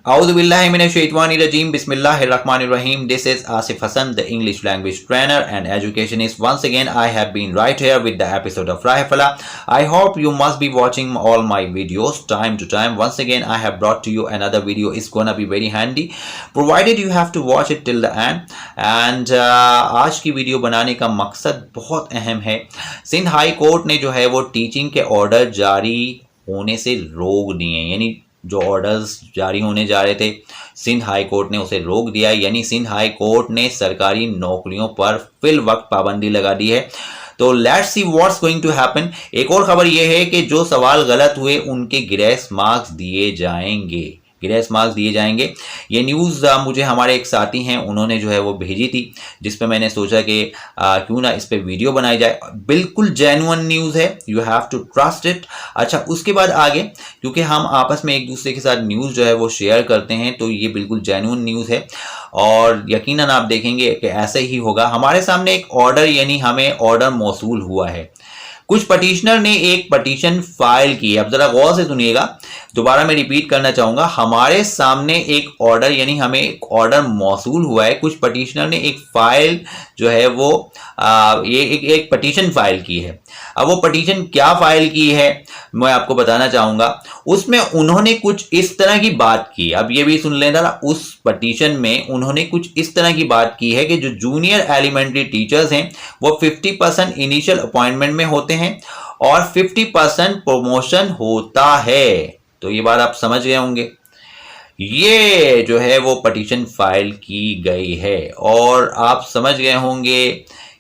Auzubillahiminash-shaytanir-rajim. Bismillahir-rahmanir-rahim. This is Asif Hassan, the English language trainer and educationist. Once again, I have been right here with the episode of Rahifala. I hope you must be watching all my videos time to time. Once again, I have brought to you another video. It's gonna be very handy, provided you have to watch it till the end. And आज की video बनाने का मकसद बहुत अहम है। Sindh high court ने जो है वो टीचिंग के ऑर्डर जारी होने से रोक दिए, यानी जो ऑर्डर्स जारी होने जा रहे थे सिंध हाई कोर्ट ने उसे रोक दिया। यानी सिंध हाई कोर्ट ने सरकारी नौकरियों पर फिल वक्त पाबंदी लगा दी है। तो let's see what's going to happen. एक और खबर यह है कि जो सवाल गलत हुए उनके ग्रेस मार्क्स दिए जाएंगे, ग्रेस मार्क्स दिए जाएंगे। ये न्यूज़ मुझे हमारे एक साथी हैं उन्होंने जो है वो भेजी थी, जिस पे मैंने सोचा कि क्यों ना इस पे वीडियो बनाई जाए। बिल्कुल जेन्युइन न्यूज़ है, you have to trust it. अच्छा, उसके बाद आगे, क्योंकि हम आपस में एक दूसरे के साथ न्यूज़ जो है वो शेयर करते हैं, तो ये बिल्कुल जेन्युइन न्यूज़ है और यकीनन आप देखेंगे कि ऐसे ही होगा। हमारे सामने एक ऑर्डर, यानी हमें ऑर्डर मौसूल हुआ है। कुछ पटिशनर ने एक पटिशन फाइल की। अब जरा गौर से सुनिएगा, दोबारा मैं रिपीट करना चाहूंगा। हमारे सामने एक ऑर्डर, यानी हमें एक ऑर्डर मौसूल हुआ है। कुछ पटिशनर ने एक फाइल जो है वो ये एक पटिशन फाइल की है। अब वो पटिशन क्या फाइल की है मैं आपको बताना चाहूंगा। उसमें उन्होंने कुछ इस तरह की बात की, अब ये भी सुन लेना, उस पटिशन में उन्होंने कुछ इस तरह की बात की है कि जो जूनियर एलिमेंट्री टीचर्स हैं वो 50% इनिशियल अपॉइंटमेंट में होते हैं और 50% प्रमोशन होता है। तो ये बात आप समझ गए होंगे। ये जो है वो पटिशन फाइल की गई है और आप समझ गए होंगे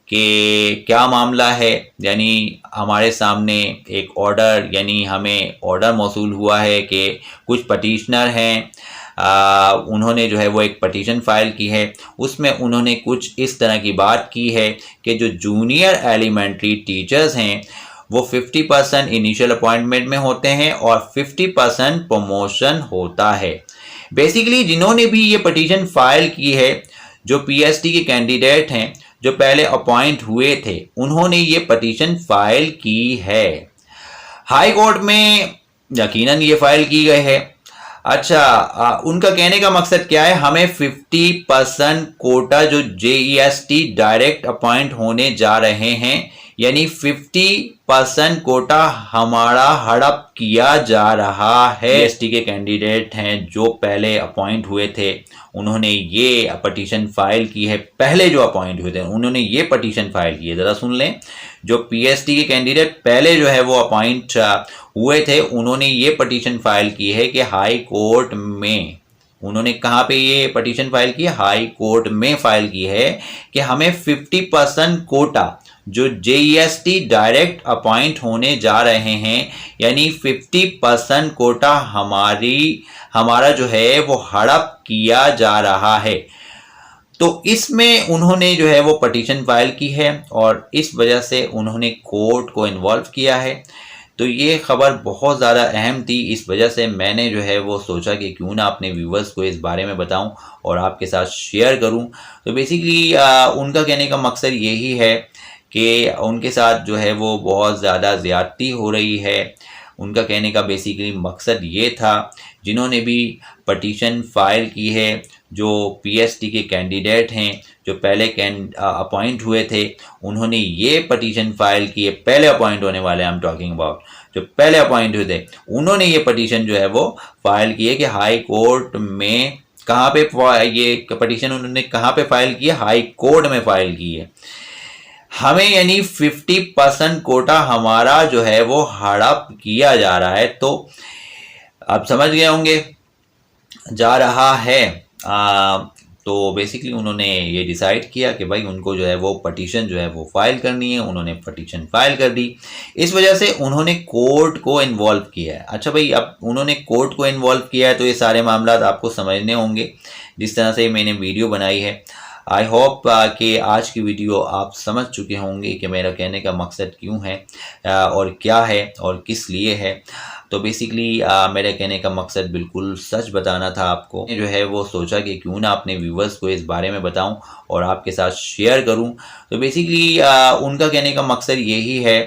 कि क्या मामला है। यानी हमारे सामने एक ऑर्डर, यानी हमें ऑर्डर मौसूल हुआ है कि कुछ पटिशनर हैं, उन्होंने जो है वो एक पटिशन फाइल की है। उसमें उन्होंने कुछ इस तरह की बात की है कि जो जूनियर एलिमेंट्री टीचर्स हैं वो 50% इनिशियल अपॉइंटमेंट में होते हैं और 50% प्रमोशन होता है। बेसिकली जिन्होंने भी ये पटिशन फाइल की है, जो पीएचडी के कैंडिडेट हैं जो पहले अपॉइंट हुए थे, उन्होंने ये पटिशन फाइल की है। हाई कोर्ट में यकीनन ये फाइल की गई है। अच्छा, उनका कहने का मकसद क्या है, हमें 50% कोटा जो जेईएसटी डायरेक्ट अपॉइंट होने जा रहे हैं, यानी 50% कोटा हमारा हड़प किया जा रहा है। एसटी के कैंडिडेट हैं जो पहले अपॉइंट हुए थे, उन्होंने ये पटिशन फाइल की है। पहले जो अपॉइंट हुए थे उन्होंने ये पटिशन फाइल की है। ज़रा सुन लें, जो पीएचडी के कैंडिडेट पहले जो है वो अपॉइंट हुए थे, उन्होंने ये पटिशन फाइल की है कि हाई कोर्ट में, उन्होंने कहाँ पे ये पटिशन फाइल की है, हाई कोर्ट में फाइल की है कि हमें 50% कोटा जो जेईएसटी डायरेक्ट अपॉइंट होने जा रहे हैं, यानी 50% कोटा हमारा जो है वो हड़प किया जा रहा है। तो इसमें उन्होंने जो है वो पटिशन फाइल की है और इस वजह से उन्होंने कोर्ट को इन्वॉल्व किया है। तो ये खबर बहुत ज़्यादा अहम थी, इस वजह से मैंने जो है वो सोचा कि क्यों ना अपने व्यूवर्स को इस बारे में बताऊं और आपके साथ शेयर करूं। तो बेसिकली उनका कहने का मकसद यही है कि उनके साथ जो है वो बहुत ज़्यादा ज़्यादती हो रही है। उनका कहने का बेसिकली मकसद ये था, जिन्होंने भी पटिशन फाइल की है, जो पीएचडी के कैंडिडेट हैं जो पहले अपॉइंट हुए थे, उन्होंने ये पटिशन फाइल की है। पहले अपॉइंट होने वाले आई एम टॉकिंग अबाउट, जो पहले अपॉइंट हुए थे उन्होंने ये पटिशन जो है वो फाइल की है कि हाई कोर्ट में, कहाँ पे ये पटिशन उन्होंने कहाँ पे फाइल की है, हाई कोर्ट में फाइल की है। हमें यानी 50% कोटा हमारा जो है वो हड़प किया जा रहा है। तो आप समझ गए होंगे जा रहा है। तो बेसिकली उन्होंने ये डिसाइड किया कि भाई उनको जो है वो पटिशन जो है वो फाइल करनी है। उन्होंने पटिशन फाइल कर दी, इस वजह से उन्होंने कोर्ट को इन्वॉल्व किया है। अच्छा भाई, अब उन्होंने कोर्ट को इन्वॉल्व किया है तो ये सारे मामला आपको समझने होंगे जिस तरह से मैंने वीडियो बनाई है। आई होप कि आज की वीडियो आप समझ चुके होंगे कि मेरा कहने का मकसद क्यों है और क्या है और किस लिए है। तो बेसिकली मेरे कहने का मकसद बिल्कुल सच बताना था आपको। जो है वो सोचा कि क्यों ना अपने व्यूवर्स को इस बारे में बताऊं और आपके साथ शेयर करूं। तो बेसिकली उनका कहने का मकसद यही है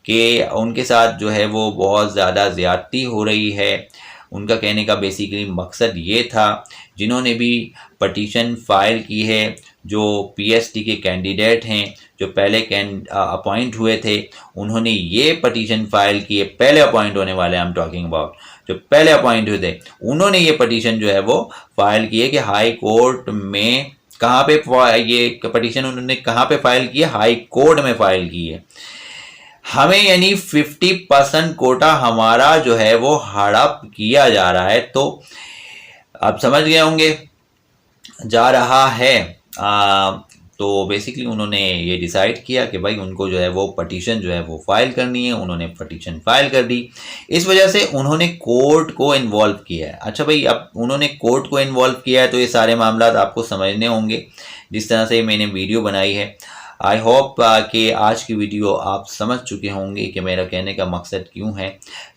कि उनके साथ जो है वो बहुत ज़्यादा ज़्यादती हो रही है। उनका कहने का बेसिकली मकसद ये था, जिन्होंने भी पटिशन फाइल की है, जो पीएसटी के कैंडिडेट हैं, जो पहले अपॉइंट हुए थे, उन्होंने ये पटिशन फाइल की है, पहले अपॉइंट होने वाले आई एम टॉकिंग अबाउट, जो पहले अपॉइंट हुए थे, उन्होंने ये पटिशन जो है वो फाइल की है कि हाई कोर्ट में कहाँ पे ये पटिशन उन्होंने कहाँ पे फाइल की है, हाई कोर्ट में फाइल की है। हमें यानी 50% कोटा हमारा जो है वो हड़प किया जा रहा है। तो आप समझ गए होंगे जा रहा है। तो बेसिकली उन्होंने ये डिसाइड किया कि भाई उनको जो है वो पटिशन जो है वो फाइल करनी है। उन्होंने पटिशन फाइल कर दी, इस वजह से उन्होंने कोर्ट को इन्वॉल्व किया है। अच्छा भाई, अब उन्होंने कोर्ट को इन्वॉल्व किया है तो ये सारे मामला आपको समझने होंगे जिस तरह से मैंने वीडियो बनाई है। आई होप कि आज की वीडियो आप समझ चुके होंगे कि मेरा कहने का मकसद क्यों है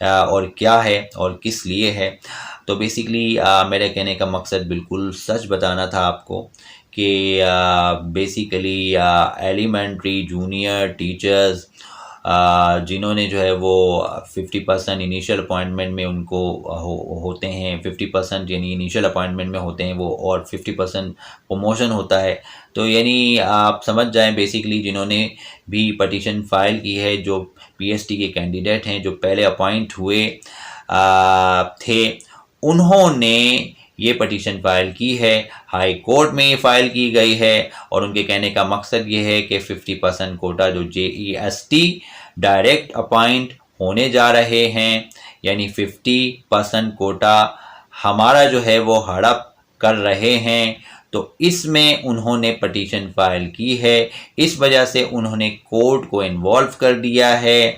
और क्या है और किस लिए है। तो बेसिकली मेरे कहने का मकसद बिल्कुल सच बताना था आपको कि बेसिकली एलिमेंट्री जूनियर टीचर्स जिन्होंने जो है वो 50% इनिशियल अपॉइंटमेंट में उनको होते हैं, 50% यानी इनिशियल अपॉइंटमेंट में होते हैं वो, और 50% प्रमोशन होता है। तो यानी आप समझ जाएं बेसिकली जिन्होंने भी पटिशन फाइल की है, जो पीएसटी के कैंडिडेट हैं, जो पहले अपॉइंट हुए थे, उन्होंने ये पटिशन फाइल की है, हाई कोर्ट में ये फाइल की गई है। और उनके कहने का मकसद ये है कि 50% कोटा जो JEST डायरेक्ट अपॉइंट होने जा रहे हैं, यानी 50% कोटा हमारा जो है वो हड़प कर रहे हैं। तो इसमें उन्होंने पटिशन फाइल की है, इस वजह से उन्होंने कोर्ट को इन्वॉल्व कर दिया है।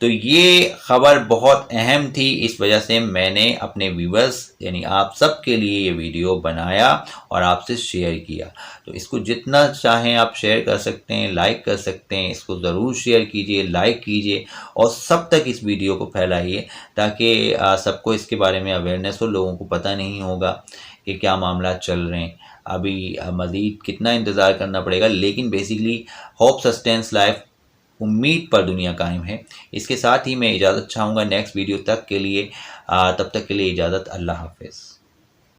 तो ये खबर बहुत अहम थी, इस वजह से मैंने अपने व्यूअर्स यानी आप सब के लिए ये वीडियो बनाया और आपसे शेयर किया। तो इसको जितना चाहें आप शेयर कर सकते हैं, लाइक कर सकते हैं, इसको ज़रूर शेयर कीजिए, लाइक कीजिए और सब तक इस वीडियो को फैलाइए ताकि सबको इसके बारे में अवेयरनेस हो। लोगों को पता नहीं होगा कि क्या मामला चल रहे हैं। अभी मज़ीद कितना इंतज़ार करना पड़ेगा, लेकिन बेसिकली होप सस्टेंस लाइफ, उम्मीद पर दुनिया कायम है। इसके साथ ही मैं इजाज़त चाहूँगा नेक्स्ट वीडियो तक के लिए। तब तक के लिए इजाज़त, अल्लाह हाफ़िज़।